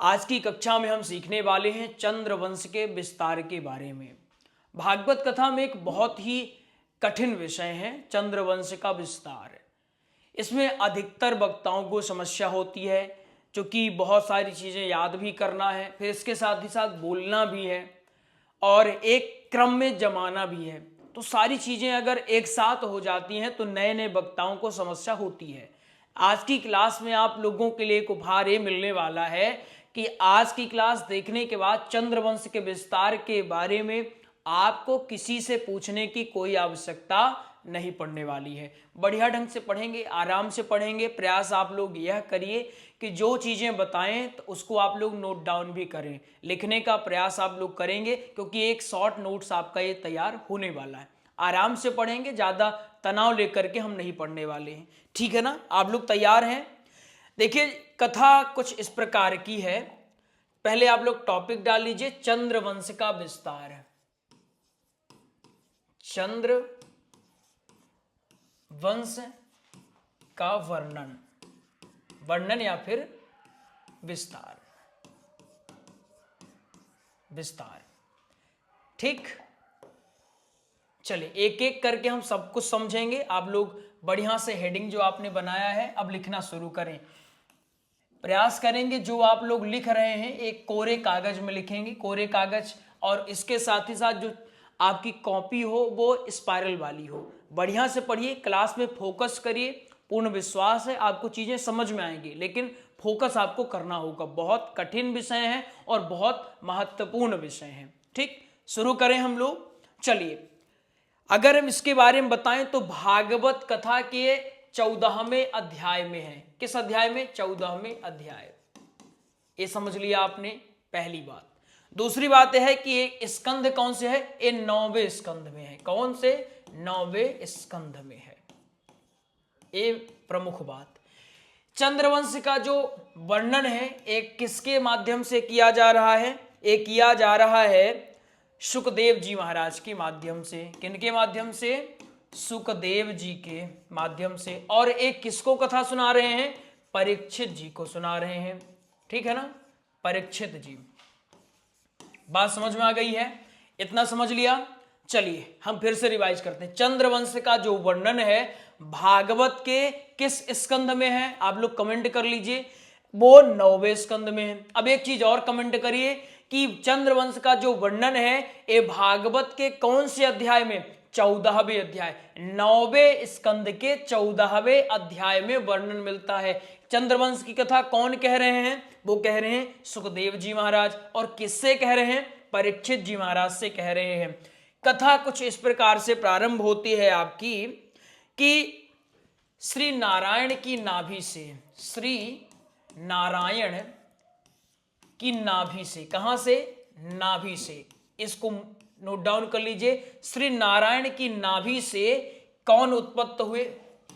आज की कक्षा में हम सीखने वाले हैं चंद्रवंश के विस्तार के बारे में। भागवत कथा में एक बहुत ही कठिन विषय है चंद्रवंश का विस्तार। इसमें अधिकतर वक्ताओं को समस्या होती है, क्योंकि बहुत सारी चीज़ें याद भी करना है, फिर इसके साथ ही साथ बोलना भी है और एक क्रम में जमाना भी है। तो सारी चीज़ें अगर एक साथ हो जाती हैं तो नए नए वक्ताओं को समस्या होती है। आज की क्लास में आप लोगों के लिए एक उपहार ये मिलने वाला है कि आज की क्लास देखने के बाद चंद्रवंश के विस्तार के बारे में आपको किसी से पूछने की कोई आवश्यकता नहीं पड़ने वाली है। बढ़िया ढंग से पढ़ेंगे, आराम से पढ़ेंगे। प्रयास आप लोग यह करिए कि जो चीज़ें बताएं तो उसको आप लोग नोट डाउन भी करें, लिखने का प्रयास आप लोग करेंगे, क्योंकि एक शॉर्ट नोट्स आपका ये तैयार होने वाला है। आराम से पढ़ेंगे, ज़्यादा तनाव लेकर के हम नहीं पढ़ने वाले हैं, ठीक है ना? आप लोग तैयार हैं? देखिए, कथा कुछ इस प्रकार की है। पहले आप लोग टॉपिक डाल लीजिए, चंद्रवंश का विस्तार। चंद्रवंश का वर्णन, वर्णन या फिर विस्तार, विस्तार। ठीक, चलिए एक एक करके हम सब कुछ समझेंगे। आप लोग बढ़िया से हेडिंग जो आपने बनाया है अब लिखना शुरू करें। प्रयास करेंगे जो आप लोग लिख रहे हैं एक कोरे कागज में लिखेंगे, कोरे कागज, और इसके साथ ही साथ जो आपकी कॉपी हो वो स्पाइरल वाली हो। बढ़िया से पढ़िए, क्लास में फोकस करिए। पूर्ण विश्वास है आपको चीजें समझ में आएंगी, लेकिन फोकस आपको करना होगा। बहुत कठिन विषय है और बहुत महत्वपूर्ण विषय है। ठीक, शुरू करें हम लोग। चलिए, अगर हम इसके बारे में बताएं तो भागवत कथा के 14वें अध्याय में है। किस अध्याय में? 14वें अध्याय। ये समझ लिया आपने, पहली बात। दूसरी बात यह है कि ये स्कंध कौन से है? ये 9वें स्कंध में है। कौन से? 9वें स्कंध में है। ये प्रमुख बात। चंद्रवंश का जो वर्णन है एक किसके माध्यम से किया जा रहा है? ये किया जा रहा है सुखदेव जी महाराज के माध्यम से। किनके माध्यम से? सुखदेव जी के माध्यम से। और एक किसको कथा सुना रहे हैं? परीक्षित जी को सुना रहे हैं। ठीक है ना? परीक्षित जी। बात समझ में आ गई है? इतना समझ लिया। चलिए हम फिर से रिवाइज करते हैं। चंद्रवंश का जो वर्णन है भागवत के किस स्कंद में है? आप लोग कमेंट कर लीजिए। वो 9वें स्कंद में है। अब एक चीज और कमेंट करिए कि चंद्रवंश का जो वर्णन है ये भागवत के कौन से अध्याय में? 14वें अध्याय। 9वें स्कंद के 14वें अध्याय में वर्णन मिलता है। चंद्रवंश की कथा कौन कह रहे हैं? वो कह रहे हैं सुखदेव जी महाराज। और किससे कह रहे हैं? परीक्षित जी महाराज से कह रहे हैं। कथा कुछ इस प्रकार से प्रारंभ होती है आपकी कि श्री नारायण की नाभि से, श्री नारायण की नाभि से, कहां से? नाभि से। इसको नोट डाउन कर लीजिए। श्री नारायण की नाभि से कौन उत्पत्त हुए?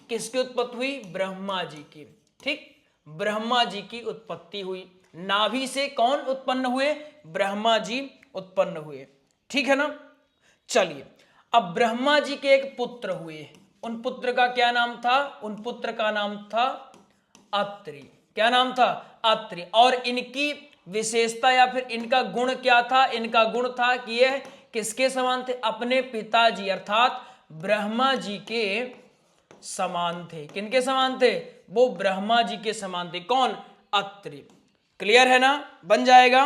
किसकी उत्पत्ति हुई? ब्रह्मा जी की। ठीक, ब्रह्मा जी की उत्पत्ति हुई। नाभि से कौन उत्पन्न हुए? ब्रह्मा जी उत्पन्न हुए। ठीक है ना? चलिए, अब ब्रह्मा जी के एक पुत्र हुए। उन पुत्र का क्या नाम था? उन पुत्र का नाम था अत्रि। क्या नाम था? अत्रि। और इनकी विशेषता या फिर इनका गुण क्या था? इनका गुण था कि यह किसके समान थे? अपने पिताजी अर्थात ब्रह्मा जी के समान थे। किनके समान थे? वो ब्रह्मा जी के समान थे। कौन? अत्रि। क्लियर है ना? बन जाएगा।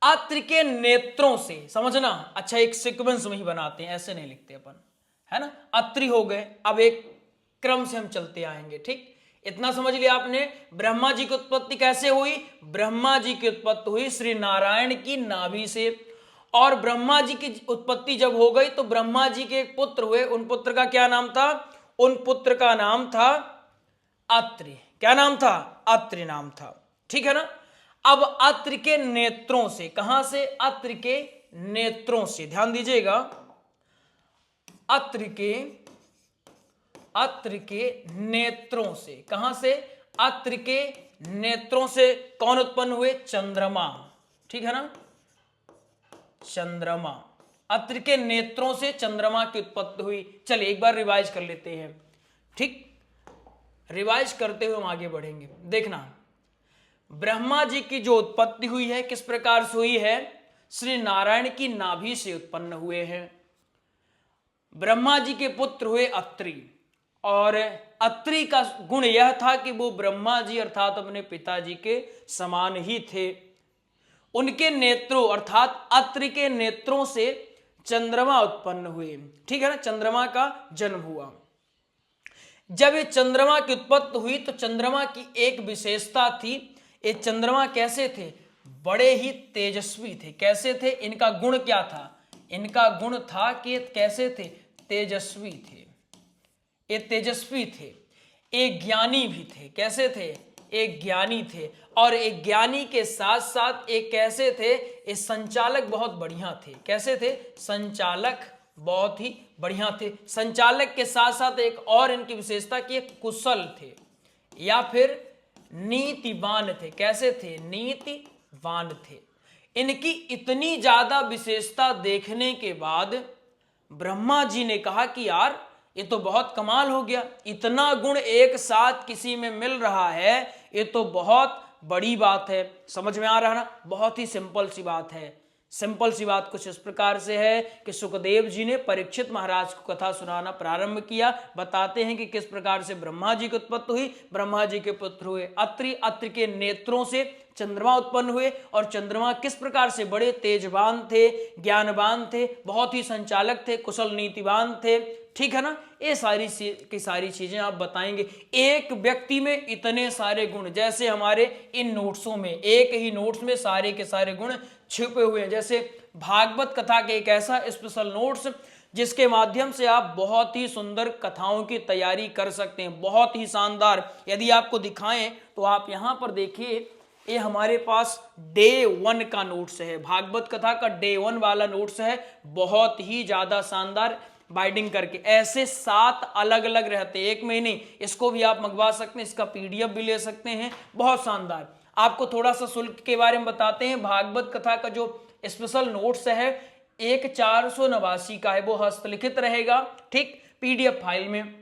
अत्रि के नेत्रों से, समझना। अच्छा, एक सीक्वेंस में ही बनाते हैं, ऐसे नहीं लिखते अपन, है ना? अत्रि हो गए। अब एक क्रम से हम चलते आएंगे। ठीक, इतना समझ लिया आपने। ब्रह्मा जी की उत्पत्ति कैसे हुई? ब्रह्मा जी की उत्पत्ति हुई श्री नारायण की नाभि से। और ब्रह्मा जी की उत्पत्ति जब हो गई तो ब्रह्मा जी के एक पुत्र हुए। उन पुत्र का क्या नाम था? उन पुत्र का नाम था अत्रि। क्या नाम था? अत्रि नाम था। ठीक है ना? अब अत्रि के नेत्रों से, कहां से? अत्रि के नेत्रों से, ध्यान दीजिएगा। अत्रि के नेत्रों से, कहां से? अत्रि के नेत्रों से कौन उत्पन्न हुए? चंद्रमा। ठीक है ना? चंद्रमा। अत्रि के नेत्रों से चंद्रमा की उत्पत्ति हुई। चलिए एक बार रिवाइज कर लेते हैं। ठीक, रिवाइज करते हुए हम आगे बढ़ेंगे। देखना, ब्रह्मा जी की जो उत्पत्ति हुई है किस प्रकार से हुई है? श्री नारायण की नाभि से उत्पन्न हुए हैं। ब्रह्मा जी के पुत्र हुए अत्रि, और अत्रि का गुण यह था कि वो ब्रह्मा जी अर्थात अपने पिताजी के समान ही थे। उनके नेत्रों अर्थात अत्रि के नेत्रों से चंद्रमा उत्पन्न हुए, ठीक है ना, चंद्रमा का जन्म हुआ। जब ये चंद्रमा की उत्पत्ति हुई तो चंद्रमा की एक विशेषता थी, ये चंद्रमा कैसे थे? बड़े ही तेजस्वी थे। कैसे थे? इनका गुण क्या था? इनका गुण था कि कैसे थे? तेजस्वी थे। ये तेजस्वी थे, एक ज्ञानी भी थे। कैसे थे? एक ज्ञानी थे, और एक ज्ञानी के साथ साथ एक कैसे थे? ये संचालक बहुत बढ़िया थे। कैसे थे? संचालक बहुत ही बढ़िया थे। संचालक के साथ साथ एक और इनकी विशेषता कि कुशल थे या फिर नीतिवान थे। कैसे थे? नीतिवान थे। इनकी इतनी ज्यादा विशेषता देखने के बाद ब्रह्मा जी ने कहा कि यार ये तो बहुत कमाल हो गया, इतना गुण एक साथ किसी में मिल रहा है, ये तो बहुत बड़ी बात है। समझ में आ रहा ना? बहुत ही सिंपल सी बात है। सिंपल सी बात कुछ इस प्रकार से है कि सुखदेव जी ने परीक्षित महाराज को कथा सुनाना प्रारंभ किया। बताते हैं कि किस प्रकार से ब्रह्मा जी की उत्पत्ति हुई। ब्रह्मा जी के पुत्र हुए अत्रि, अत्रि के नेत्रों से चंद्रमा उत्पन्न हुए, और चंद्रमा किस प्रकार से बड़े तेजवान थे, ज्ञानवान थे, बहुत ही संचालक थे, कुशल नीतिवान थे। ठीक है ना? ये सारी की सारी चीजें आप बताएंगे। एक व्यक्ति में इतने सारे गुण, जैसे हमारे इन नोट्सों में, एक ही नोट्स में सारे के सारे गुण छिपे हुए हैं। जैसे भागवत कथा के एक ऐसा स्पेशल नोट्स जिसके माध्यम से आप बहुत ही सुंदर कथाओं की तैयारी कर सकते हैं, बहुत ही शानदार। यदि आपको दिखाएं तो आप यहां पर देखिए, ये हमारे पास डे 1 का नोट्स है, भागवत कथा का डे 1 वाला नोट्स है, बहुत ही ज्यादा शानदार बाइंडिंग करके। ऐसे 7 अलग अलग रहते हैं, एक में ही नहीं। इसको भी आप मंगवा सकते हैं, इसका पीडीएफ भी ले सकते हैं, बहुत शानदार। आपको थोड़ा सा शुल्क के बारे में बताते हैं। भागवत कथा का जो स्पेशल नोट्स है एक 489 का है, वो हस्तलिखित रहेगा, ठीक, पीडीएफ फाइल में।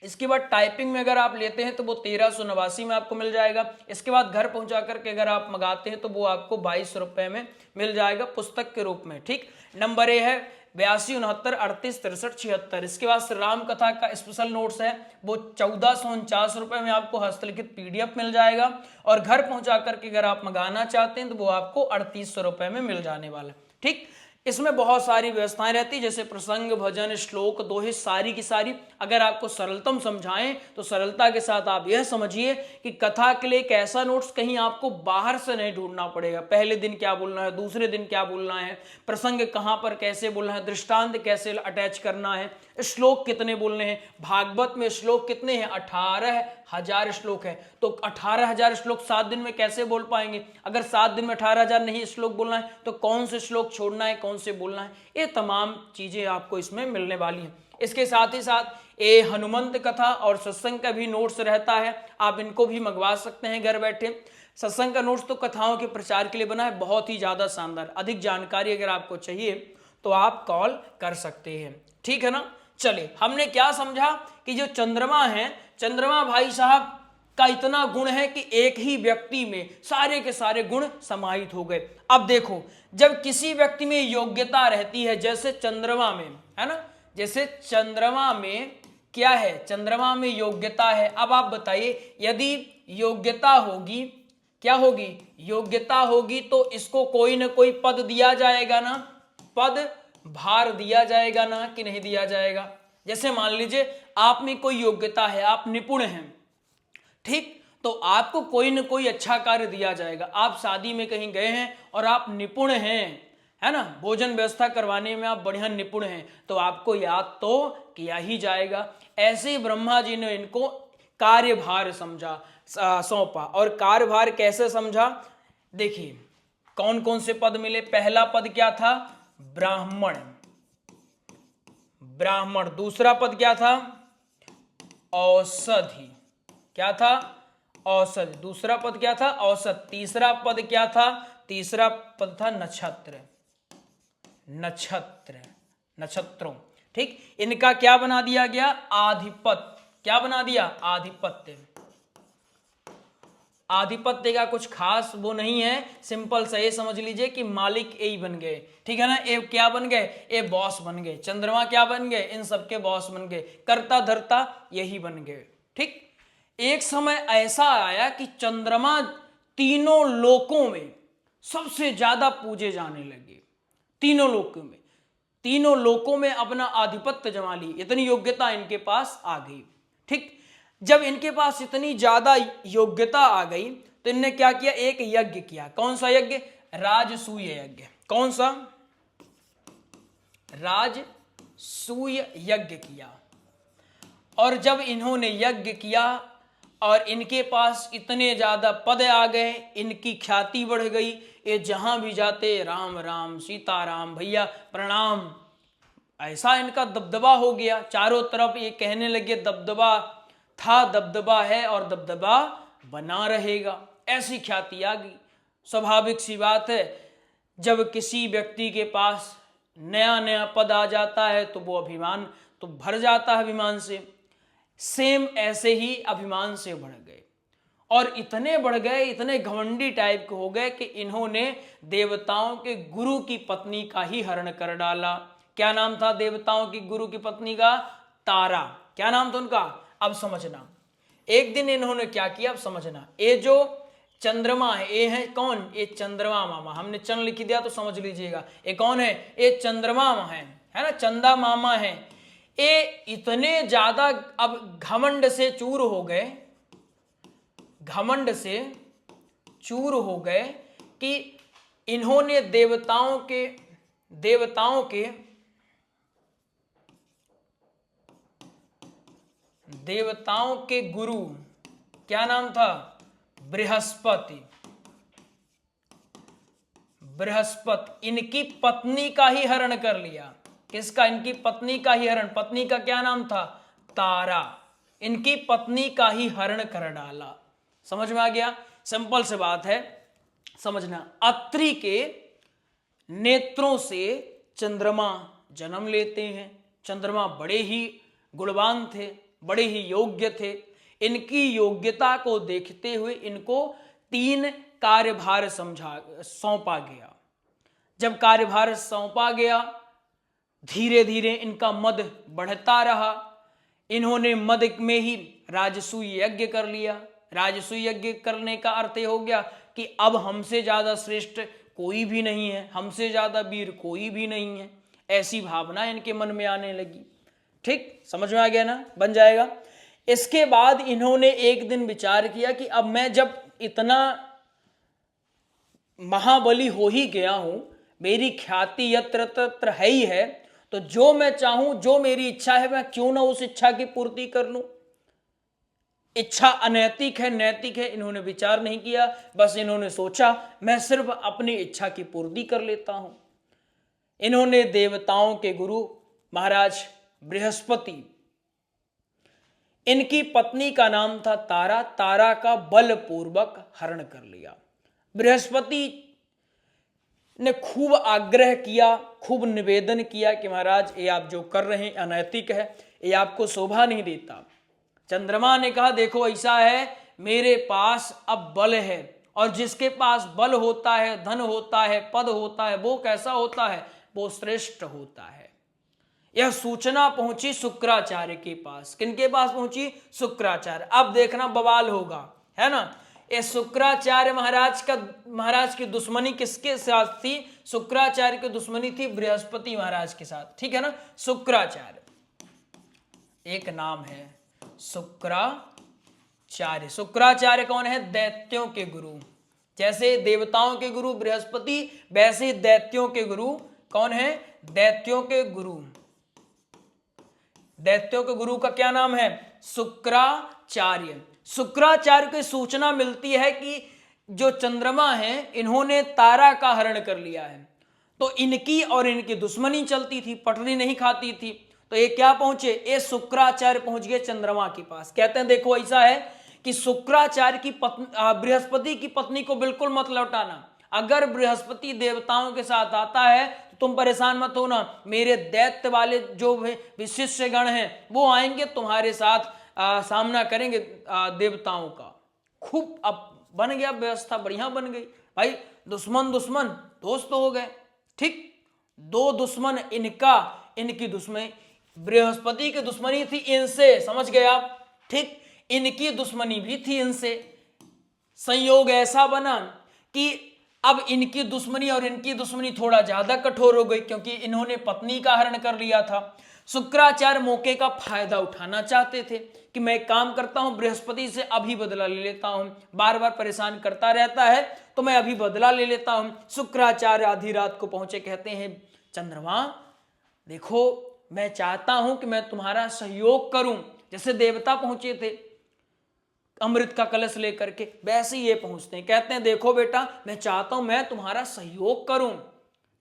इसके बाद टाइपिंग में अगर आप लेते हैं तो वो 1389 में आपको मिल जाएगा। इसके बाद घर पहुंचा करके अगर आप मंगाते हैं तो वो आपको 22 रुपए में मिल जाएगा पुस्तक के रूप में, ठीक। नंबर ए है 82 69 38 63 76। इसके बाद श्री राम कथा का स्पेशल नोट्स है, वो 1449 रुपए में आपको हस्तलिखित पीडीएफ मिल जाएगा, और घर पहुंचा करके अगर आप मंगाना चाहते हैं तो वो आपको 3800 रुपए में मिल जाने वाला, ठीक। इसमें बहुत सारी व्यवस्थाएं रहती है, जैसे प्रसंग, भजन, श्लोक, दोहे, सारी की सारी। अगर आपको सरलतम समझाएं तो सरलता के साथ आप यह समझिए कि कथा के लिए एक ऐसा नोट्स कहीं आपको बाहर से नहीं ढूंढना पड़ेगा। पहले दिन क्या बोलना है, दूसरे दिन क्या बोलना है, प्रसंग कहां पर कैसे बोलना है, दृष्टांत कैसे अटैच करना है, श्लोक कितने बोलने हैं। भागवत में श्लोक कितने हैं? 18,000 श्लोक है, तो 18,000 श्लोक 7 दिन में कैसे बोल पाएंगे? अगर 7 दिन में 18,000 नहीं श्लोक बोलना है तो कौन से श्लोक छोड़ना है, कौन से बोलना है, ये तमाम चीजें आपको इसमें मिलने वाली हैं। इसके साथ ही साथ ये हनुमंत कथा और सत्संग का भी नोट्स रहता है, आप इनको भी मंगवा सकते हैं घर बैठे। सत्संग का नोट्स तो कथाओं के प्रचार के लिए बना है, बहुत ही ज्यादा शानदार। अधिक जानकारी अगर आपको चाहिए तो आप कॉल कर सकते हैं, ठीक है ना। चले, हमने क्या समझा कि जो चंद्रमा है, चंद्रमा भाई साहब का इतना गुण है कि एक ही व्यक्ति में सारे के सारे गुण समाहित हो गए। अब देखो, जब किसी व्यक्ति में योग्यता रहती है, जैसे चंद्रमा में है ना, जैसे चंद्रमा में क्या है, चंद्रमा में योग्यता है। अब आप बताइए, यदि योग्यता होगी, क्या होगी? योग्यता होगी तो इसको कोई ना कोई पद दिया जाएगा ना, पद भार दिया जाएगा ना, कि नहीं दिया जाएगा। जैसे मान लीजिए आप में कोई योग्यता है, आप निपुण हैं, ठीक, तो आपको कोई न कोई अच्छा कार्य दिया जाएगा। आप शादी में कहीं गए हैं और आप निपुण हैं, है ना, भोजन व्यवस्था करवाने में आप बढ़िया निपुण हैं, तो आपको याद तो किया ही जाएगा। ऐसे ही ब्रह्मा जी ने इनको कार्यभार समझा, सौंपा। और कार्यभार कैसे समझा? देखिए कौन कौन से पद मिले। पहला पद क्या था? ब्राह्मण, ब्राह्मण। दूसरा पद क्या था? औषधि, क्या था? औषधि। दूसरा पद क्या था? औषध। तीसरा पद क्या था? तीसरा पद था नक्षत्र, नक्षत्र, नक्षत्रों, ठीक। इनका क्या बना दिया गया? आधिपत्य। क्या बना दिया? आधिपत्य। आधिपत्य का कुछ खास वो नहीं है, सिंपल सा ये समझ लीजिए कि मालिक यही बन गए, ठीक है ना। ये क्या बन गए, ये बॉस बन गए। चंद्रमा क्या बन गए, इन सबके बॉस बन गए, कर्ता धर्ता यही बन गए, ठीक। एक समय ऐसा आया कि चंद्रमा तीनों लोकों में सबसे ज्यादा पूजे जाने लगे। तीनों लोकों में अपना आधिपत्य जमा ली, इतनी योग्यता इनके पास आ गई, ठीक। जब इनके पास इतनी ज्यादा योग्यता आ गई तो इनने क्या किया, एक यज्ञ किया। कौन सा यज्ञ, राजसूय यज्ञ। कौन सा, राजसूय यज्ञ किया। और जब इन्होंने यज्ञ किया और इनके पास इतने ज्यादा पद आ गए, इनकी ख्याति बढ़ गई, ये जहां भी जाते राम राम सीताराम भैया प्रणाम, ऐसा इनका दबदबा हो गया। चारों तरफ ये कहने लगे दबदबा था, दबदबा है और दबदबा बना रहेगा, ऐसी ख्याति आ गई। स्वाभाविक सी बात है, जब किसी व्यक्ति के पास नया नया पद आ जाता है तो वो अभिमान तो भर जाता है अभिमान से। सेम ऐसे ही अभिमान से बढ़ गए और इतने बढ़ गए, इतने घमंडी टाइप के हो गए कि इन्होंने देवताओं के गुरु की पत्नी का ही हरण कर डाला। क्या नाम था देवताओं की गुरु की पत्नी का, तारा। क्या नाम था उनका, अब समझना। एक दिन इन्होंने क्या किया, अब समझना। ये जो चंद्रमा है, ये है कौन, ये चंद्रमा मामा, हमने चंद्र लिख दिया तो समझ लीजिएगा। ये कौन है, ये चंद्रमा है ना, चंदा मामा है। ये इतने ज्यादा अब घमंड से चूर हो गए, घमंड से चूर हो गए कि इन्होंने देवताओं के गुरु, क्या नाम था, बृहस्पति, इनकी पत्नी का ही हरण कर लिया। किसका, इनकी पत्नी का ही हरण। पत्नी का क्या नाम था, तारा। इनकी पत्नी का ही हरण कर डाला। समझ में आ गया, सिंपल सी बात है, समझना। अत्रि के नेत्रों से चंद्रमा जन्म लेते हैं। चंद्रमा बड़े ही गुणवान थे, बड़े ही योग्य थे। इनकी योग्यता को देखते हुए इनको 3 कार्यभार सौंपा गया। जब कार्यभार सौंपा गया, धीरे धीरे इनका मद बढ़ता रहा। इन्होंने मद में ही राजसूय यज्ञ कर लिया। राजसूय यज्ञ करने का अर्थ हो गया कि अब हमसे ज्यादा श्रेष्ठ कोई भी नहीं है, हमसे ज्यादा वीर कोई भी नहीं है, ऐसी भावना इनके मन में आने लगी। ठीक, समझ में आ गया ना, बन जाएगा। इसके बाद इन्होंने एक दिन विचार किया कि अब मैं जब इतना महाबली हो ही गया हूं, मेरी ख्याति यत्र तत्र है ही है, तो जो मैं चाहूं, जो मेरी इच्छा है, मैं क्यों ना उस इच्छा की पूर्ति कर लूं। इच्छा अनैतिक है, नैतिक है, इन्होंने विचार नहीं किया। बस इन्होंने सोचा मैं सिर्फ अपनी इच्छा की पूर्ति कर लेता हूं। इन्होंने देवताओं के गुरु महाराज बृहस्पति, इनकी पत्नी का नाम था तारा, तारा का बलपूर्वक हरण कर लिया। बृहस्पति ने खूब आग्रह किया, खूब निवेदन किया कि महाराज ये आप जो कर रहे हैं अनैतिक है, ये आपको शोभा नहीं देता। चंद्रमा ने कहा देखो ऐसा है, मेरे पास अब बल है, और जिसके पास बल होता है, धन होता है, पद होता है, वो कैसा होता है, वो श्रेष्ठ होता है। यह सूचना पहुंची शुक्राचार्य के पास। किनके पास पहुंची, शुक्राचार्य। अब देखना बवाल होगा, है ना। ये शुक्राचार्य महाराज की दुश्मनी किसके साथ थी, शुक्राचार्य की दुश्मनी थी बृहस्पति महाराज के साथ, ठीक है ना। शुक्राचार्य एक नाम है, शुक्राचार्य। शुक्राचार्य कौन है, दैत्यों के गुरु। जैसे देवताओं के गुरु बृहस्पति, वैसे दैत्यों के गुरु कौन है, दैत्यों के गुरु। दैत्यों के गुरु का क्या नाम है, शुक्राचार्य। शुक्राचार्य को सूचना मिलती है कि जो चंद्रमा है इन्होंने तारा का हरण कर लिया है। तो इनकी और इनकी दुश्मनी चलती थी, पटरी नहीं खाती थी। तो ये क्या पहुंचे, ये शुक्राचार्य पहुंच गए चंद्रमा के पास। कहते हैं देखो ऐसा है कि शुक्राचार्य की पत्नी, बृहस्पति की पत्नी को बिल्कुल मत लौटाना। अगर बृहस्पति देवताओं के साथ आता है तो तुम परेशान मत होना, मेरे दैत्य वाले जो विशिष्ट गण हैं वो आएंगे, तुम्हारे साथ सामना करेंगे देवताओं का। खूब अब बन गया व्यवस्था, बढ़िया बन गई भाई। दुश्मन दुश्मन दोस्त तो हो गए, ठीक। दो दुश्मन इनकी दुश्मनी, बृहस्पति की दुश्मनी थी इनसे, समझ गए आप, ठीक। इनकी दुश्मनी भी थी इनसे। संयोग ऐसा बना कि अब इनकी दुश्मनी और इनकी दुश्मनी थोड़ा ज्यादा कठोर हो गई, क्योंकि इन्होंने पत्नी का हरण कर लिया था। शुक्राचार्य मौके का फायदा उठाना चाहते थे कि मैं एक काम करता हूं, बृहस्पति से अभी बदला ले लेता हूं, बार बार परेशान करता रहता है तो मैं अभी बदला ले लेता हूं। शुक्राचार्य आधी रात को पहुंचे, कहते हैं चंद्रमा देखो, मैं चाहता हूं कि मैं तुम्हारा सहयोग करूं। जैसे देवता पहुंचे थे अमृत का कलश लेकर के, वैसे ही ये पहुंचते हैं, कहते हैं देखो बेटा, मैं चाहता हूं मैं तुम्हारा सहयोग करूं।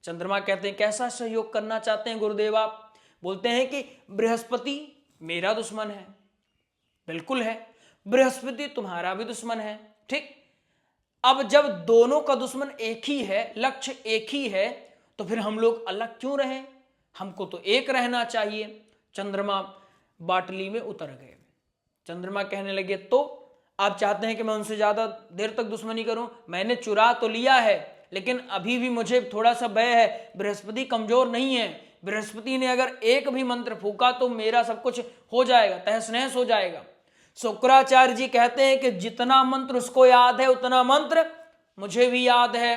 चंद्रमा कहते हैं कैसा सहयोग करना चाहते हैं गुरुदेव आप? बोलते हैं कि बृहस्पति मेरा दुश्मन है। बिल्कुल है, बृहस्पति तुम्हारा भी दुश्मन है, ठीक। अब जब दोनों का दुश्मन एक ही है, लक्ष्य एक ही है, तो फिर हम लोग अलग क्यों रहें? हमको तो एक रहना चाहिए। चंद्रमा बाटली में उतर गए। चंद्रमा कहने लगे तो आप चाहते हैं कि मैं उनसे ज्यादा देर तक दुश्मनी करूं? मैंने चुरा तो लिया है, लेकिन अभी भी मुझे थोड़ा सा भय है, बृहस्पति कमजोर नहीं है। बृहस्पति ने अगर एक भी मंत्र फूका तो मेरा सब कुछ हो जाएगा, तहस नहस हो जाएगा। शुक्राचार्य जी कहते हैं कि जितना मंत्र उसको याद है उतना मंत्र मुझे भी याद है।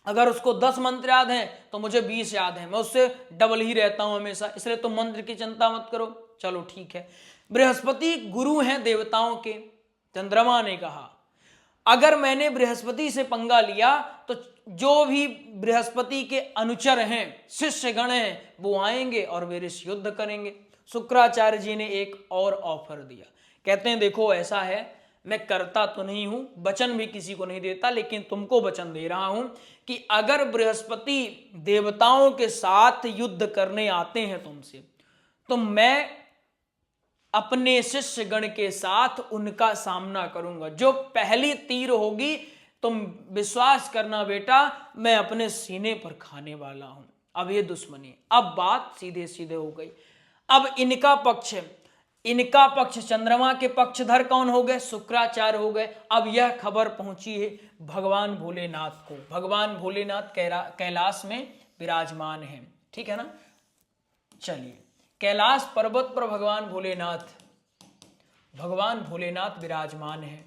अगर उसको 10 मंत्र याद हैं तो मुझे 20 याद है, मैं उससे डबल ही रहता हूं हमेशा, इसलिए तुम मंत्र की चिंता मत करो। चलो ठीक है, बृहस्पति गुरु हैं देवताओं के। चंद्रमा ने कहा अगर मैंने बृहस्पति से पंगा लिया तो जो भी बृहस्पति के अनुचर हैं, शिष्यगण हैं, वो आएंगे और मेरे से युद्ध करेंगे। शुक्राचार्य जी ने एक और ऑफर दिया, कहते हैं देखो ऐसा है, मैं करता तो नहीं हूं, वचन भी किसी को नहीं देता, लेकिन तुमको वचन दे रहा हूं कि अगर बृहस्पति देवताओं के साथ युद्ध करने आते हैं तुमसे, तो मैं अपने शिष्यगण के साथ उनका सामना करूंगा। जो पहली तीर होगी, तुम विश्वास करना बेटा, मैं अपने सीने पर खाने वाला हूं। अब ये दुश्मनी, अब बात सीधे सीधे हो गई। अब इनका पक्ष चंद्रमा के पक्षधर कौन हो गए? शुक्राचार्य हो गए। अब यह खबर पहुंची है भगवान भोलेनाथ को। भगवान भोलेनाथ कैलाश में विराजमान है, ठीक है ना। चलिए, कैलाश पर्वत पर भगवान भोलेनाथ विराजमान है।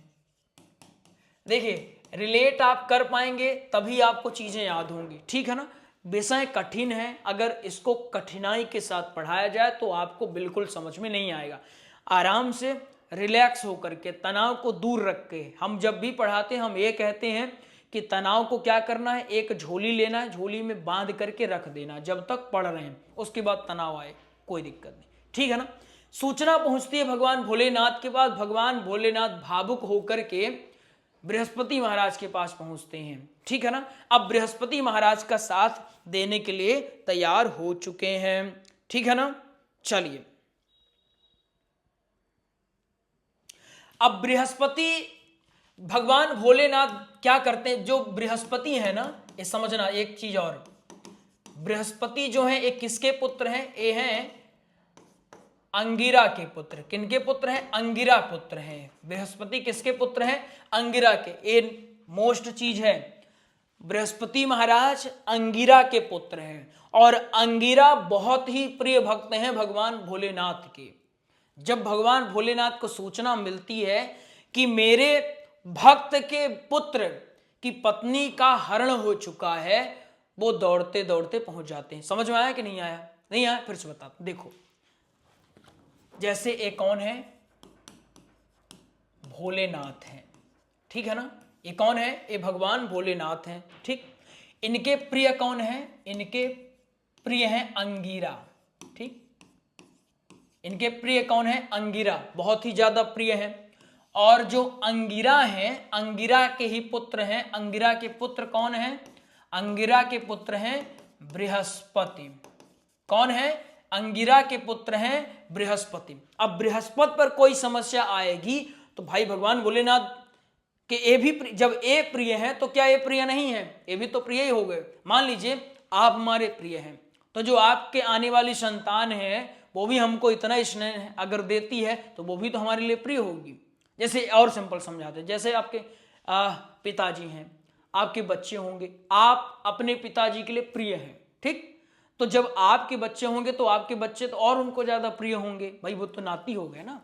देखिए, रिलेट आप कर पाएंगे तभी आपको चीजें याद होंगी, ठीक है ना। विषय कठिन है, अगर इसको कठिनाई के साथ पढ़ाया जाए तो आपको बिल्कुल समझ में नहीं आएगा। आराम से रिलैक्स होकर के, तनाव को दूर रख के, हम जब भी पढ़ाते हैं हम ये कहते हैं कि तनाव को क्या करना है, एक झोली लेना है, झोली में बांध करके रख देना जब तक पढ़ रहे हैं, उसके बाद तनाव आए कोई दिक्कत नहीं, ठीक है ना। सूचना पहुंचती है भगवान भोलेनाथ के पास। भगवान भोलेनाथ भावुक होकर के बृहस्पति महाराज के पास पहुंचते हैं, ठीक है ना। अब बृहस्पति महाराज का साथ देने के लिए तैयार हो चुके हैं, ठीक है ना। चलिए, अब बृहस्पति भगवान भोलेनाथ क्या करते हैं? जो बृहस्पति है ना, ये समझना एक चीज और, बृहस्पति जो है एक किसके पुत्र हैं? ये हैं अंगिरा के पुत्र। किनके पुत्र हैं? अंगिरा पुत्र हैं। बृहस्पति किसके पुत्र हैं? अंगिरा के। ये मोस्ट चीज है, बृहस्पति महाराज अंगिरा के पुत्र हैं, और अंगिरा बहुत ही प्रिय भक्त हैं भगवान भोलेनाथ के। जब भगवान भोलेनाथ को सूचना मिलती है कि मेरे भक्त के पुत्र की पत्नी का हरण हो चुका है, वो दौड़ते दौड़ते पहुंच जाते हैं। समझ में आया कि नहीं आया? नहीं आया, फिर से बता। देखो, जैसे एक कौन है? भोलेनाथ हैं, ठीक है ना। ये कौन है? ये भगवान भोलेनाथ हैं, ठीक। इनके प्रिय कौन है? इनके प्रिय हैं अंगिरा, ठीक। इनके प्रिय कौन है? अंगिरा, बहुत ही ज्यादा प्रिय है। और जो अंगिरा हैं, अंगिरा के ही पुत्र हैं। अंगिरा के पुत्र कौन हैं? अंगिरा के पुत्र हैं बृहस्पति। कौन है? अंगिरा के पुत्र हैं बृहस्पति। अब बृहस्पति पर कोई समस्या आएगी तो भाई भगवान भोलेनाथ के ये भी जब ये प्रिय है तो क्या ये प्रिय नहीं है? ये भी तो प्रिय ही हो गए। मान लीजिए आप हमारे प्रिय हैं, तो जो आपके आने वाली संतान है वो भी हमको इतना स्नेह अगर देती है तो वो भी तो हमारे लिए प्रिय होगी। जैसे और सिंपल समझाते हैं, जैसे आपके पिताजी हैं, आपके बच्चे होंगे, आप अपने पिताजी के लिए प्रिय हैं, ठीक। तो जब आपके बच्चे होंगे तो आपके बच्चे तो और उनको ज्यादा प्रिय होंगे, भाई वो तो नाती हो गए ना।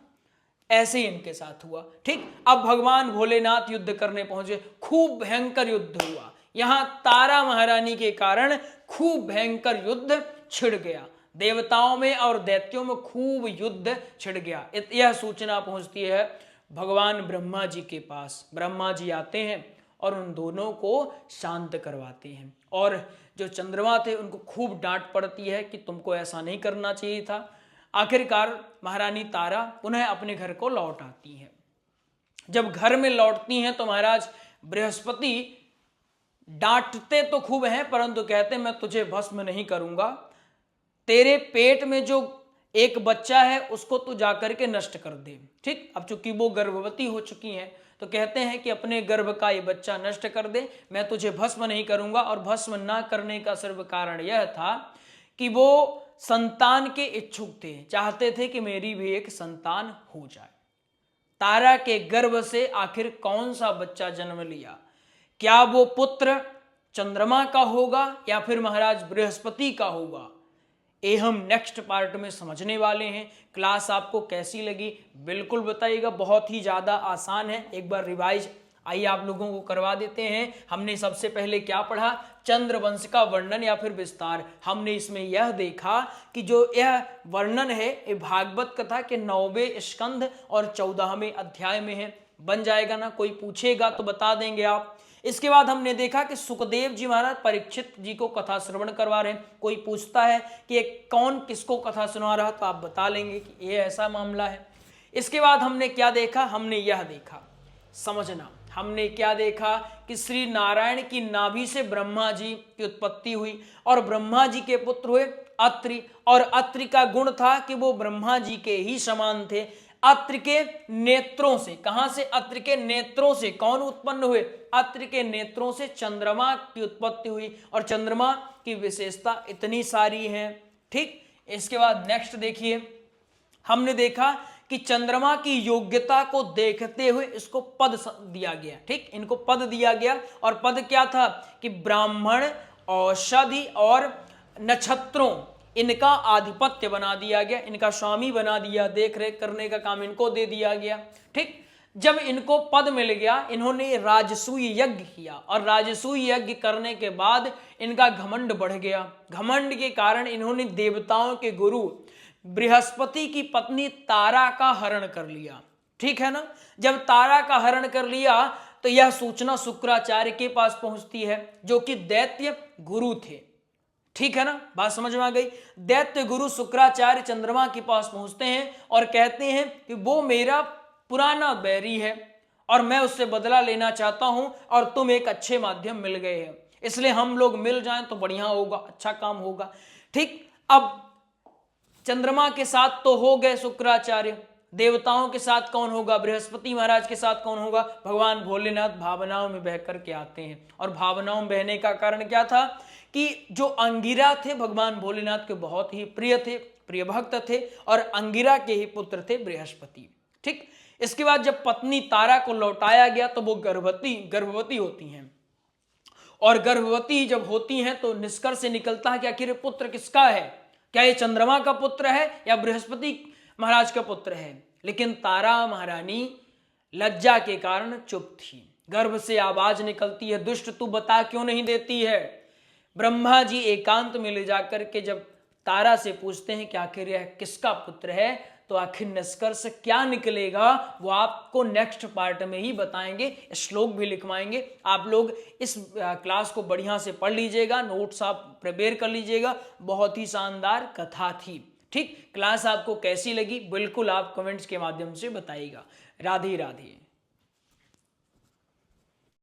ऐसे ही इनके साथ हुआ, ठीक। अब भगवान भोलेनाथ युद्ध करने पहुंचे, खूब भयंकर युद्ध हुआ। यहां तारा महारानी के कारण खूब भयंकर युद्ध छिड़ गया, देवताओं में और दैत्यों में खूब युद्ध छिड़ गया। यह सूचना पहुंचती है भगवान ब्रह्मा जी के पास। ब्रह्मा जी आते हैं और उन दोनों को शांत करवाते हैं, और जो चंद्रमा थे उनको खूब डांट पड़ती है कि तुमको ऐसा नहीं करना चाहिए था। आखिरकार महारानी तारा पुनः अपने घर को लौट आती हैं। जब घर में लौटती हैं तो महाराज बृहस्पति डांटते तो खूब हैं, परंतु कहते मैं तुझे भस्म नहीं करूंगा, तेरे पेट में जो एक बच्चा है उसको तू जाकर के नष्ट कर दे, ठीक। अब चूंकि वो गर्भवती हो चुकी हैं तो कहते हैं कि अपने गर्भ का ये बच्चा नष्ट कर दे, मैं तुझे भस्म नहीं करूंगा। और भस्म ना करने का सिर्फ कारण यह था कि वो संतान के इच्छुक थे, चाहते थे कि मेरी भी एक संतान हो जाए। तारा के गर्भ से आखिर कौन सा बच्चा जन्म लिया, क्या वो पुत्र चंद्रमा का होगा या फिर महाराज बृहस्पति का होगा, ये हम नेक्स्ट पार्ट में समझने वाले हैं। क्लास आपको कैसी लगी बिल्कुल बताइएगा, बहुत ही ज़्यादा आसान है, एक बार रिवाइज आइए आप लोगों को करवा देते हैं। हमने सबसे पहले क्या पढ़ा, चंद्रवंश का वर्णन या फिर विस्तार। हमने इसमें यह देखा कि जो यह वर्णन है ये भागवत कथा के 9वें स्कंध और 14वें अध्याय में है। बन जाएगा ना, कोई पूछेगा तो बता देंगे आप। इसके बाद हमने देखा कि सुखदेव जी महाराज परीक्षित जी को कथा श्रवण करवा रहे हैं। कोई पूछता है कि कौन किसको कथा सुना रहा, तो आप बता लेंगे कि ये ऐसा मामला है। इसके बाद हमने क्या देखा, हमने यह देखा, समझना, हमने क्या देखा कि श्री नारायण की नाभि से ब्रह्मा जी की उत्पत्ति हुई और ब्रह्मा जी के पुत्र हुए अत्रि, और अत्रि का गुण था कि वो ब्रह्मा जी के ही समान थे। अत्रि के नेत्रों से, कहां से, अत्रि के नेत्रों से कौन उत्पन्न हुए, अत्रि के नेत्रों से चंद्रमा की उत्पत्ति हुई, और चंद्रमा की विशेषता इतनी सारी है, ठीक। इसके बाद नेक्स्ट देखिए, हमने देखा कि चंद्रमा की योग्यता को देखते हुए इसको पद दिया गया, ठीक, इनको पद दिया गया। और पद क्या था कि ब्राह्मण, औषधि और नक्षत्रों, इनका आधिपत्य बना दिया गया, इनका स्वामी बना दिया, देख रेख करने का काम इनको दे दिया गया, ठीक। जब इनको पद मिल गया, इन्होंने राजसूय यज्ञ किया, और राजसूय यज्ञ करने के बाद इनका घमंड बढ़ गया। घमंड के कारण इन्होंने देवताओं के गुरु बृहस्पति की पत्नी तारा का हरण कर लिया, ठीक है ना। जब तारा का हरण कर लिया तो यह सूचना शुक्राचार्य के पास पहुंचती है, जो कि दैत्य गुरु थे, ठीक है ना, बात समझ में आ गई। दैत्य गुरु शुक्राचार्य चंद्रमा के पास पहुंचते हैं और कहते हैं कि वो मेरा पुराना बैरी है और मैं उससे बदला लेना चाहता हूं, और तुम एक अच्छे माध्यम मिल गए हैं, इसलिए हम लोग मिल जाएं तो बढ़िया होगा, अच्छा काम होगा, ठीक। अब चंद्रमा के साथ तो हो गए शुक्राचार्य, देवताओं के साथ कौन होगा, बृहस्पति महाराज के साथ कौन होगा, भगवान भोलेनाथ भावनाओं में बह करके आते हैं। और भावनाओं में बहने का कारण क्या था कि जो अंगिरा थे भगवान भोलेनाथ के बहुत ही प्रिय थे, प्रिय भक्त थे, और अंगिरा के ही पुत्र थे बृहस्पति, ठीक। इसके बाद जब पत्नी तारा को लौटाया गया तो वो गर्भवती होती हैं, और गर्भवती जब होती हैं तो निष्कर्ष से निकलता है कि आखिर पुत्र किसका है, क्या ये चंद्रमा का पुत्र है या बृहस्पति महाराज का पुत्र है। लेकिन तारा महारानी लज्जा के कारण चुप थी। गर्भ से आवाज निकलती है, दुष्ट तू बता क्यों नहीं देती है। ब्रह्मा जी एकांत में ले जाकर के जब तारा से पूछते हैं कि आखिर यह किसका पुत्र है, तो आखिर निष्कर्ष क्या निकलेगा वो आपको नेक्स्ट पार्ट में ही बताएंगे, श्लोक भी लिखवाएंगे। आप लोग इस क्लास को बढ़िया से पढ़ लीजिएगा, नोट्स आप प्रिपेयर कर लीजिएगा। बहुत ही शानदार कथा थी, ठीक। क्लास आपको कैसी लगी बिल्कुल आप कमेंट्स के माध्यम से बताइएगा। राधे राधे।